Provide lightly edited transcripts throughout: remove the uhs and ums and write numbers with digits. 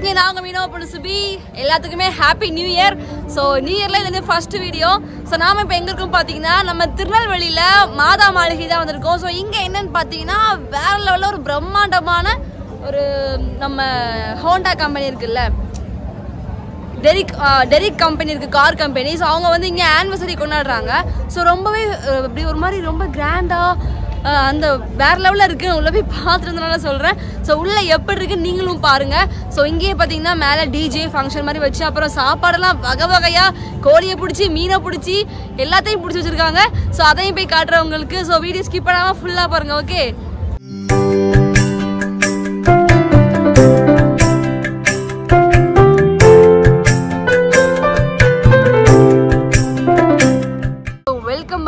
மக்களே நாங்க மீனோ புனுசுபி எல்லாத்துக்குமே happy new year. So new இயர்ல இது ஃபர்ஸ்ட் வீடியோ. ஸோ நாம இப்போ எங்க இருக்கோம் பார்த்தீங்கன்னா நம்ம திருநெல்வேலியில மாதா மாளிகை தான் வந்திருக்கோம். ஸோ இங்க என்னன்னு பார்த்தீங்கன்னா வேற லெவலில் ஒரு பிரம்மாண்டமான ஒரு நம்ம ஹோண்டா கம்பெனி இருக்குல்ல, டெரிக் கம்பெனி இருக்குது, கார் கம்பெனி. ஸோ அவங்க வந்து இங்கே ஆனிவர்சரி கொண்டாடுறாங்க. ஸோ ரொம்பவே இப்படி ஒரு மாதிரி ரொம்ப கிராண்டாக அந்த வேற லெவலில் இருக்குது. உள்ள போய் பார்த்துருந்தனால சொல்கிறேன். ஸோ உள்ளே எப்படி இருக்குன்னு நீங்களும் பாருங்கள். ஸோ இங்கேயே பார்த்தீங்கன்னா மேலே டிஜே ஃபங்க்ஷன் மாதிரி வச்சு அப்புறம் சாப்பாடெல்லாம் வகை வகையாக கோழியை பிடிச்சி மீனை பிடிச்சி எல்லாத்தையும் பிடிச்சி வச்சுருக்காங்க. ஸோ அதையும் போய் காட்டுறவங்களுக்கு. ஸோ வீடியோ ஸ்கிப் பண்ணாமல் ஃபுல்லாக பாருங்கள். ஓகே,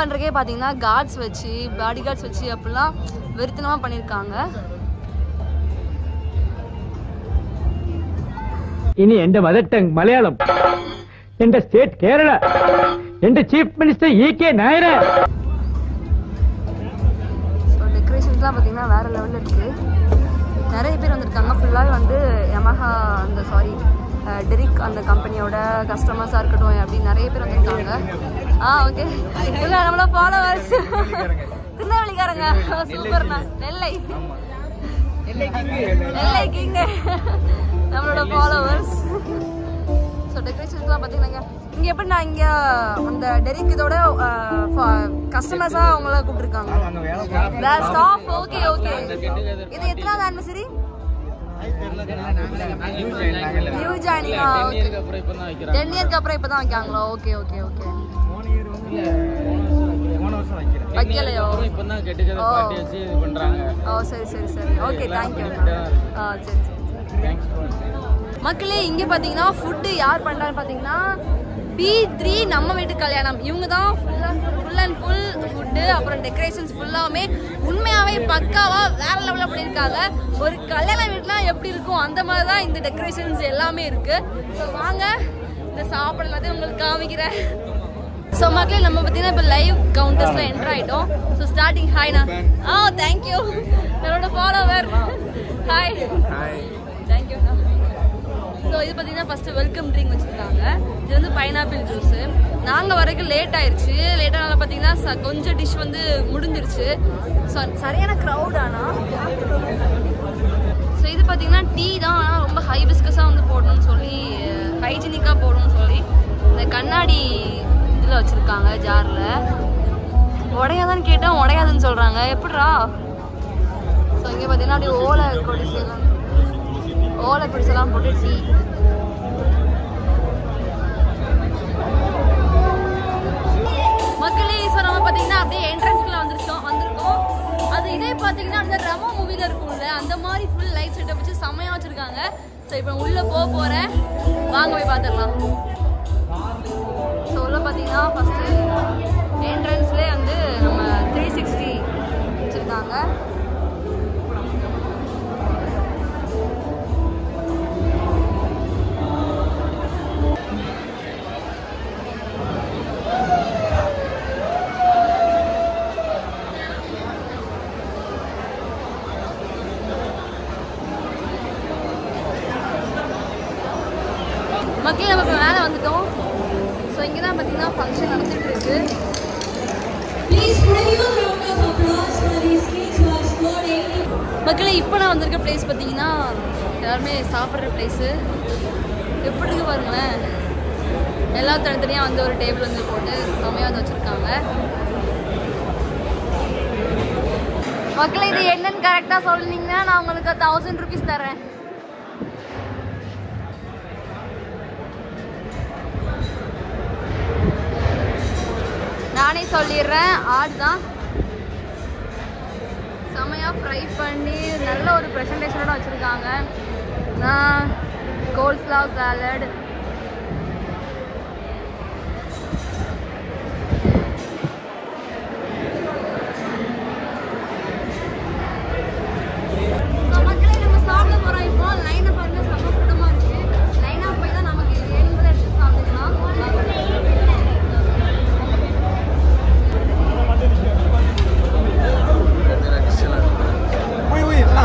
பண்றதே பாத்தீங்கன்னா கார்ட்ஸ் வச்சு பாடி கார்ட்ஸ் வச்சு அப்படிலாம் வெறித்தனமா பண்ணிருக்காங்க. ഇനി എന്റെ മദർ ടങ് മലയാളം, എന്റെ സ്റ്റേറ്റ് കേരള, എന്റെ ചീഫ് മിനിസ്റ്റർ E.K. നായർ. டெக்கரேஷன்ஸ்லாம் பாத்தீங்கன்னா வேற லெவல்ல இருக்கு. நிறைய பேர் வந்திருக்காங்க. ஃபுல்லாவே வந்து யமஹா அந்த டெரிக் அந்த கம்பெனியோட கஸ்டமர்ஸா இருக்கட்டும் அப்படி நிறைய பேர் வந்திருக்காங்க. ஓகே, இல்ல நம்மள ஃபாலோவர்ஸ் திருநெல்வேலிக்காரங்க. சூப்பர்ண்ணா. நெல்லை கிங் நம்மளோட ஃபாலோவர்ஸ். ஸோ டெக்கரேஷன்ஸ்லாம் பார்த்தீங்கன்னா இங்கே எப்படின்னா இங்கே அந்த டெரிக் இதோட கஸ்டமர்ஸாக அவங்கள கூப்பிட்டுருக்காங்க. ஸ்டாஃப். ஓகே ஓகே, இது எத்தனாவது ஆனிவர்சரி? நியூ ஜாயினிங்கா? 10 இயர்க்கு அப்புறம் இப்போ தான் வைக்காங்களோ? Okay okay okay. வைக்கலையோ? ஓ சரி சரி சரி. Okay, thank you. சரி சரி. மக்களே இங்கே பார்த்தீங்கன்னா ஃபுட்டு யார் பண்ணுறான்னு பார்த்தீங்கன்னா B3 நம்ம வீட்டு கல்யாணம். இவங்க தான் ஃபுல் அண்ட் ஃபுல் ஃபுட்டு அப்புறம் டெக்கரேஷன்ஸ் ஃபுல்லாமே உண்மையாகவே பக்காவாக வேற லெவலில் பண்ணியிருக்காங்க. ஒரு கல்யாண வீட்டுலாம் எப்படி இருக்கும் அந்த மாதிரி தான் இந்த டெக்கரேஷன்ஸ் எல்லாமே இருக்குது. ஸோ வாங்க இந்த சாப்பாடு எல்லாத்தையும் உங்களுக்கு காமிக்கிறேன். ஸோ மக்களே நம்ம பார்த்தீங்கன்னா இப்போ லைவ் கவுண்டர்ஸில் என்டர் ஆகிட்டோம். ஸோ ஸ்டார்டிங் ஹாய்ண்ணா. தேங்க்யூ. என்னோட ஃபாலோவர். ஹாய். தேங்க்யூண்ணா. ஸோ இது பார்த்தீங்கன்னா ஃபஸ்ட்டு வெல்கம் ட்ரிங்க் வச்சுருக்காங்க. இது வந்து பைனாப்பிள் ஜூஸு. நாங்கள் வரைக்கும் லேட் ஆயிடுச்சு. லேட்டானால பார்த்தீங்கன்னா கொஞ்சம் டிஷ் வந்து முடிஞ்சிருச்சு. ஸோ சரியான க்ரௌட். ஆனால் ஸோ இது பார்த்தீங்கன்னா டீ தான். ஆனால் ரொம்ப ஹைபிஸ்கஸாக வந்து போடணும்னு சொல்லி ஹைஜீனிக்காக போடணும்னு சொல்லி இந்த கண்ணாடி இதில் வச்சுருக்காங்க ஜாரில். உடையாதான்னு கேட்டால் உடையாதுன்னு சொல்கிறாங்க. எப்படிரா? ஸோ இங்கே பார்த்தீங்கன்னா அப்படியே ஓலை பிடிச்செல்லாம் போட்டு டீ. மக்களே ஸோ நம்ம பார்த்தீங்கன்னா அப்படியே என்ட்ரன்ஸ்குள்ளே வந்திருக்கோம். அது இதே பார்த்தீங்கன்னா அந்த ரமோ மூவியில் இருக்கும்ல அந்த மாதிரி ஃபுல் லைட் செட்டப் வச்சு செம்மையாக வச்சுருக்காங்க. ஸோ இப்போ உள்ளே போகிறேன், வாங்க போய் பார்த்துடலாம். ஸோ உள்ள பார்த்தீங்கன்னா ஃபஸ்ட்டு என்ட்ரன்ஸ்லேயே வந்து நம்ம 360 வச்சுருக்காங்க. மக்களே நம்ம இப்போ மேலே வந்துட்டோம். ஸோ இங்கே தான் பார்த்தீங்கன்னா ஃபங்க்ஷன் நடந்துகிட்டு இருக்கு. மக்களே இப்போ நான் வந்திருக்க பிளேஸ் பார்த்தீங்கன்னா எல்லாருமே சாப்பிட்ற பிளேஸு. எப்படி இருக்கு பாருங்களேன். எல்லாம் தனித்தனியாக வந்து ஒரு டேபிள் வந்து போட்டு செம்மையாக வந்து வச்சுருக்காங்க. மக்களே இது என்னன்னு கரெக்டாக சொன்னீங்கன்னா நான் உங்களுக்கு 1000 rupees தரேன். நானே சொல்லிடுறேன். ஆடு தான் செம்மையாக ஃப்ரை பண்ணி நல்ல ஒரு ப்ரெசன்டேஷனோட வச்சுருக்காங்க. கோல்ஸ்லாவ் சாலட், மக்களே நம்ம சாப்பிட போகிறோம். இப்போ லைனை பாருங்க, செம்ம கூட்டமாக இருக்குது. லைனாக போய் தான் நமக்கு வேணுங்கிறத எடுத்து சாப்பிட்டுக்கலாம். Oui, là,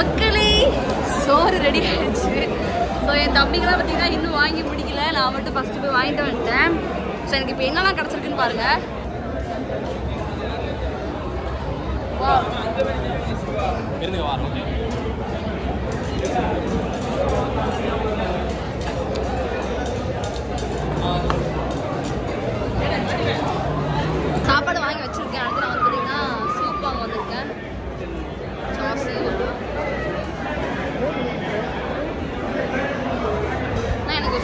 மக்களே சோறு ரெடி ஆயிடுச்சு. ஸோ என் தம்பிக்கெல்லாம் பார்த்தீங்கன்னா இன்னும் வாங்கி பிடிக்கல. நான் மட்டும் ஃபஸ்ட்டு போய் வாங்கிட்டு வந்துட்டேன். ஸோ எனக்கு இப்போ என்னெல்லாம் கிடச்சிருக்குன்னு பாருங்க. சாப்பாடு வாங்கி வச்சிருக்கேன். அடுத்து நான் வந்து பார்த்தீங்கன்னா சூப் வாங்க வந்திருக்கேன். சாஸ் எனக்கு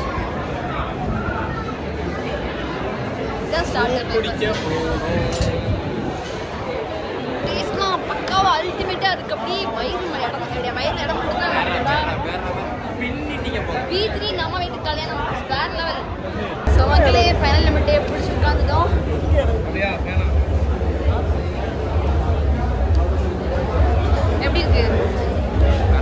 இதான் ஸ்டார்டர். டேஸ்ட்லாம் பக்காவா அல்டிமேட்டாக இருக்குது. அப்படியே வயிறு இடம் கிடையாது, வயிறு இடம் மட்டும்தான். B3 நம்ம வீட்டு கல்யாணம் வேற லெவல். ஸோ மக்களே ஃபைனல் மட்டும் பிடிச்சி